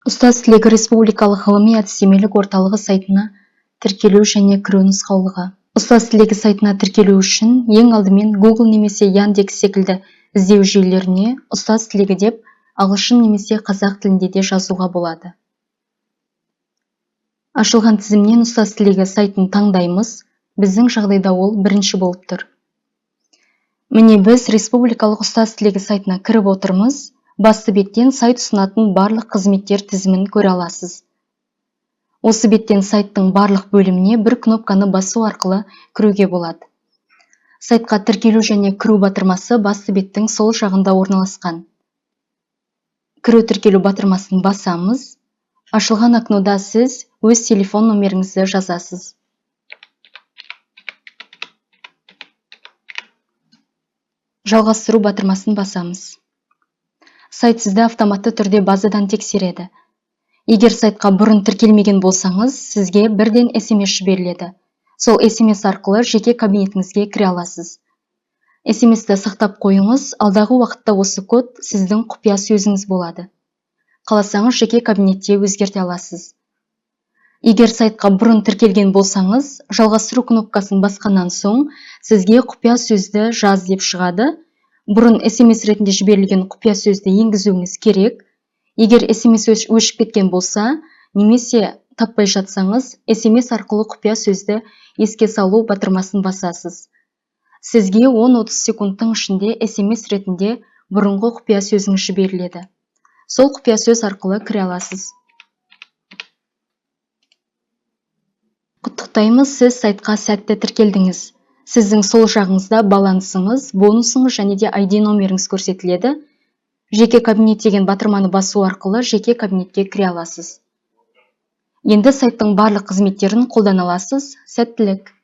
Ұстаз тілегі республикалық ғылыми-әдістемелік орталығы сайтына тіркелу және кіру нұсқаулығы. Ұстаз тілегі сайтына тіркелу үшін ең алдымен Google немесе Яндекс секілді іздеу жүйелеріне ұстаз тілегі деп ағылшын немесе қазақ тілінде де жазуға болады. Ашылған тізімнен ұстаз тілегі сайтын таңдаймыз. Біздің жағдайда ол бірінші болып тұр. Міне біз республикалық ұстаз тілегі сайтына кіріп отырмыз. Басты беттен сайт ұсынатын барлық қызметтер тізімін көре аласыз. Осы беттен сайттың барлық бөліміне бір кнопканы басу арқылы кіруге болады. Сайтқа тіркелу және кіру батырмасы басты беттің сол жағында орналасқан. Кіру тіркелу батырмасын басамыз. Ашылған окнода сіз өз телефон номеріңізді жазасыз. Жалғастыру батырмасын басамыз. Сайт сізді автоматты түрде базадан тексереді. Егер сайтқа бұрын тіркелмеген болсаңыз, сізге бірден SMS жіберіледі. Сол SMS арқылы жеке кабинетіңізге кіре аласыз. SMS-ті сақтап қойыңыз, алдағы уақытта осы код сіздің құпия сөзіңіз болады. Қаласаңыз жеке кабинетте өзгерте аласыз. Егер сайтқа бұрын тіркелген болсаңыз, жалғастыру кнопкасын басқаннан соң, сізге құпия сөзді жаз деп шығады. Бұрын SMS ретінде жіберілген құпия сөзді енгізуіңіз керек. Егер SMS өшіп кеткен болса, немесе таппай жатсаңыз, SMS арқылы құпия сөзді еске салу батырмасын басасыз. Сізге 10-30 секундтың ішінде SMS ретінде бұрынғы құпия сөзіңіз жіберіледі. Сол құпия сөз арқылы кіре аласыз. Құттықтаймыз, сіз сайтқа сәтті тіркелдіңіз. Сіздің сол жағыңызда балансыңыз, бонусыңыз және де ID номеріңіз көрсетіледі. Жеке кабинет деген батырманы басу арқылы жеке кабинетке кіре аласыз. Енді сайттың барлық қызметтерін қолдана аласыз. Сәттілік!